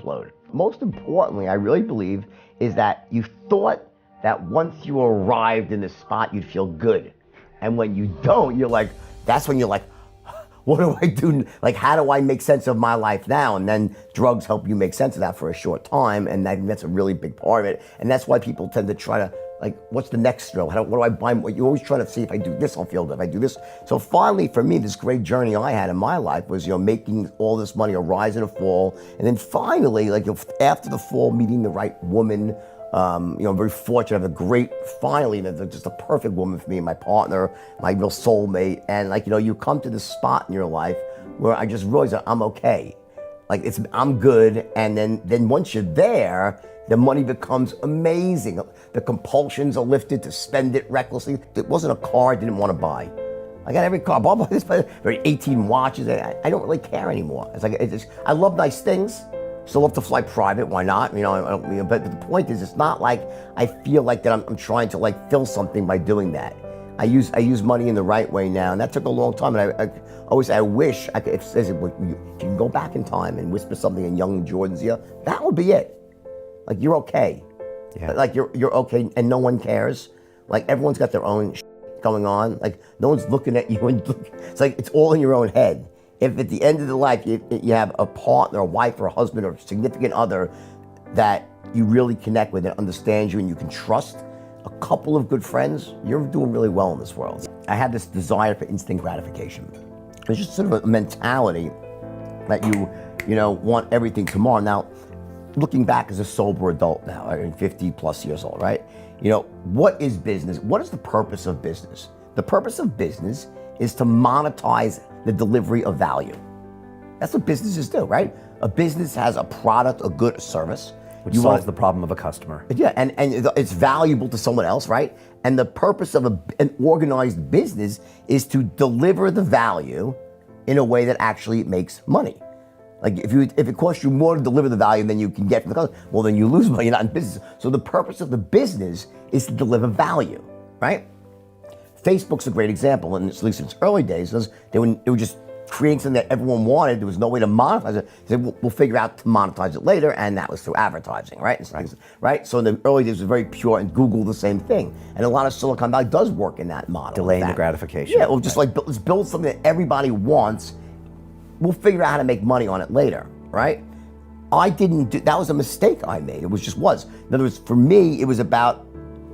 implode. Most importantly, I really believe, is that you thought that once you arrived in the spot, you'd feel good. And when you don't, you're like, that's when you're like, what do I do? Like, how do I make sense of my life now? And then drugs help you make sense of that for a short time. And that's a really big part of it. And that's why people tend to try to, like, what's the next thrill? What do I buy? You're always trying to see, if I do this, I'll feel good. If I do this. So finally, for me, this great journey I had in my life was, making all this money, a rise and a fall. And then finally, like, after the fall, meeting the right woman. I'm very fortunate. I have a great, finally, just a perfect woman for me, my partner, my real soulmate. And you come to this spot in your life where I just realized that I'm okay. Like, I'm good. And then once you're there, the money becomes amazing. The compulsions are lifted to spend it recklessly. It wasn't a car I didn't want to buy. I got every car. I bought this, 18 watches. I don't really care anymore. I love nice things. Still love to fly private, why not? But the point is, it's not like I feel like that I'm trying to fill something by doing that. I use money in the right way now, and that took a long time. And I always say, I wish I could, if you can go back in time and whisper something in young Jordan's ear, that would be it. Like, you're okay. Yeah. Like, you're okay, and no one cares. Like, everyone's got their own going on. Like, no one's looking at you, and it's like it's all in your own head. If at the end of the life you have a partner, a wife or a husband or a significant other that you really connect with and understands you and you can trust, a couple of good friends, you're doing really well in this world. I had this desire for instant gratification. It's just sort of a mentality that you want everything tomorrow. Now, looking back as a sober adult now, I'm 50 plus years old, right? What is business? What is the purpose of business? The purpose of business is to monetize the delivery of value. That's what businesses do, right? A business has a product, a good, a service. Which solves the problem of a customer. Yeah, and it's valuable to someone else, right? And the purpose of an organized business is to deliver the value in a way that actually makes money. Like, if it costs you more to deliver the value than you can get from the customer, well, then you lose money, you're not in business. So the purpose of the business is to deliver value, right? Facebook's a great example, and at least in its early days, they were just creating something that everyone wanted. There was no way to monetize it. They said, we'll figure out to monetize it later, and that was through advertising, right? Right? So in the early days, it was very pure, and Google the same thing. And a lot of Silicon Valley does work in that model. Delaying the gratification. Yeah, or just let's build something that everybody wants. We'll figure out how to make money on it later, right? That was a mistake I made. It was. In other words, for me, it was about,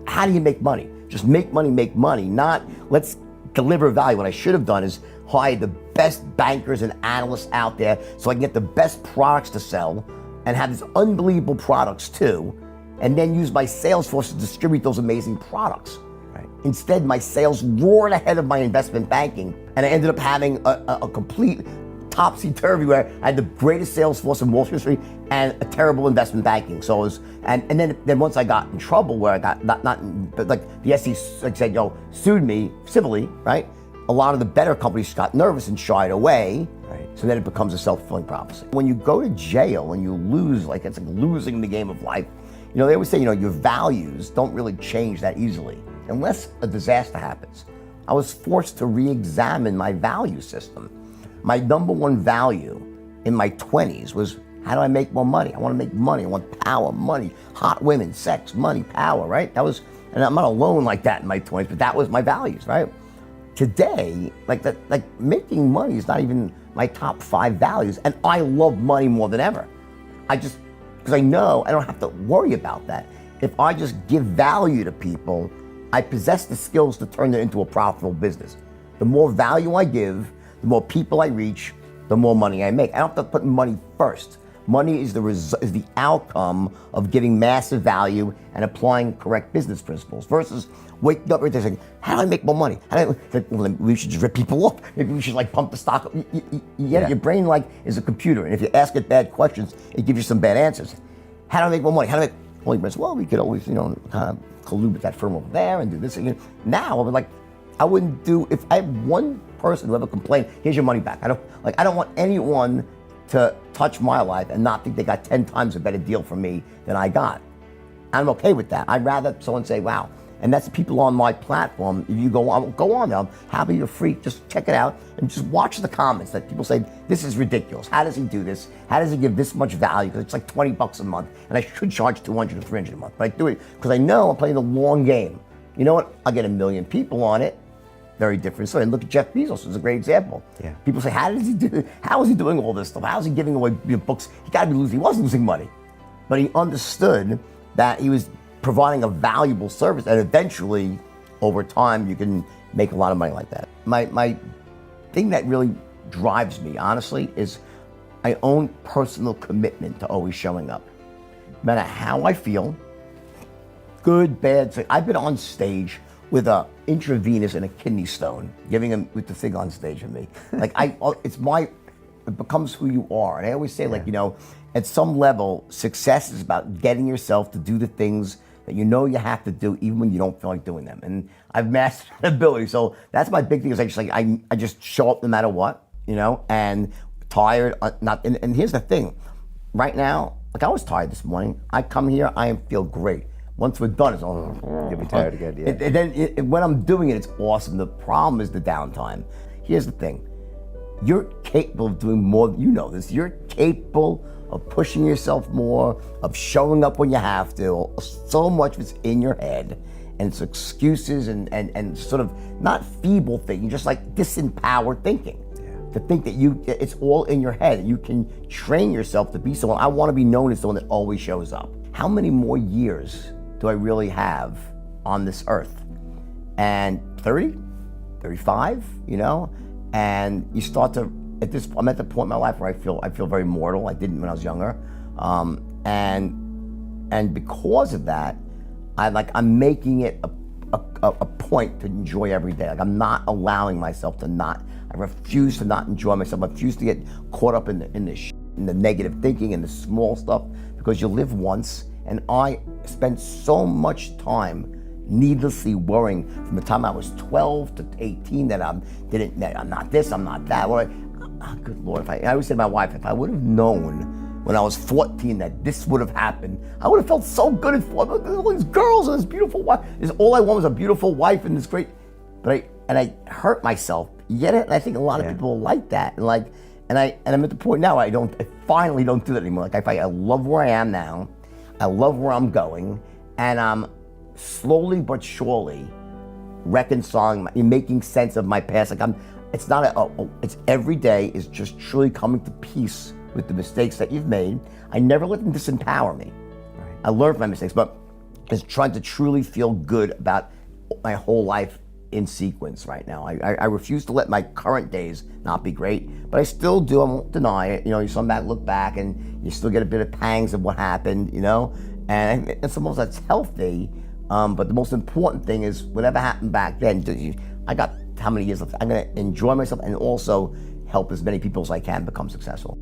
how do you make money? Just make money, not let's deliver value. What I should have done is hire the best bankers and analysts out there so I can get the best products to sell and have these unbelievable products too, and then use my sales force to distribute those amazing products. Right. Instead, my sales roared ahead of my investment banking, and I ended up having a complete topsy-turvy where I had the greatest sales force in Wall Street history and a terrible investment banking. So it was, and then once I got in trouble where I got but the SEC said, sued me civilly, right? A lot of the better companies got nervous and shied away. Right. So then it becomes a self-fulfilling prophecy. When you go to jail and you lose, it's like losing the game of life. They always say, your values don't really change that easily unless a disaster happens. I was forced to re-examine my value system. My number one value in my 20s was, how do I make more money? I want to make money. I want power, money, hot women, sex, money, power, right? And I'm not alone like that in my 20s, but that was my values, right? Today, making money is not even my top 5 values, and I love money more than ever. Because I know I don't have to worry about that. If I just give value to people, I possess the skills to turn it into a profitable business. The more value I give, the more people I reach, the more money I make. I don't have to put money first. Money is the outcome of giving massive value and applying correct business principles versus waking up every day saying, how do I make more money? We should just rip people off. Maybe we should pump the stock. Your brain is a computer, and if you ask it bad questions, it gives you some bad answers. How do I make more money? How do I make more money? Well, we could always, kind of collude with that firm over there and do this again. Now, I wouldn't do, if I had one person who ever complained, here's your money back. I don't want anyone to touch my life and not think they got 10 times a better deal from me than I got. I'm okay with that. I'd rather someone say, wow, And that's the people on my platform. If you go on there, I'm happy you're free. Just check it out and just watch the comments that people say, this is ridiculous. How does he do this? How does he give this much value? Because it's like $20 a month and I should charge $200 or $300 a month. But I do it because I know I'm playing the long game. You know what? I'll get 1 million people on it. Very different story. And look at Jeff Bezos, it's a great example. Yeah. People say, how is he doing all this stuff? How is he giving away books? He was losing money. But he understood that he was providing a valuable service, and eventually, over time, you can make a lot of money like that. My thing that really drives me, honestly, is my own personal commitment to always showing up. No matter how I feel, good, bad. I've been on stage with a intravenous and a kidney stone, giving him with the thing on stage with me. It becomes who you are. And I always say, at some level, success is about getting yourself to do the things that you know you have to do, even when you don't feel like doing them. And I've mastered that ability. So that's my big thing. Is I just show up no matter what, and tired. And here's the thing. Right now, I was tired this morning. I come here, I feel great. Once we're done, it's all. You'll be tired again, yeah. And then when I'm doing it, it's awesome. The problem is the downtime. Here's the thing. You're capable of doing more. You know this. You're capable of pushing yourself more, of showing up when you have to. So much of it's in your head, and it's excuses and sort of not feeble thinking, just like disempowered thinking. To think that it's all in your head. You can train yourself to be someone. I want to be known as someone that always shows up. How many more years do I really have on this earth? And 30, 35, and you start to, I'm at the point in my life where I feel very mortal. I didn't when I was younger. And because of that, I'm making it a point to enjoy every day. I'm not allowing myself I refuse to not enjoy myself. I refuse to get caught up in the negative thinking and the small stuff, because you live once. And I spent so much time needlessly worrying from the time I was 12 to 18 that I'm not this, I'm not that. Good Lord, I always say to my wife, if I would have known when I was 14 that this would have happened, I would have felt so good at 14. There's all these girls and this beautiful wife. All I want was a beautiful wife and this great, but I hurt myself. You get it? And I think a lot of people like that. And I'm at the point now I finally don't do that anymore. I love where I am now. I love where I'm going, and I'm slowly but surely reconciling, making sense of my past. It's every day is just truly coming to peace with the mistakes that you've made. I never let them disempower me. Right. I learned from my mistakes, but it's trying to truly feel good about my whole life in sequence right now. I refuse to let my current days not be great, but I still do. I won't deny it. You look back and you still get a bit of pangs of what happened, and sometimes that's healthy. But the most important thing is whatever happened back then, I got how many years left. I'm going to enjoy myself and also help as many people as I can become successful.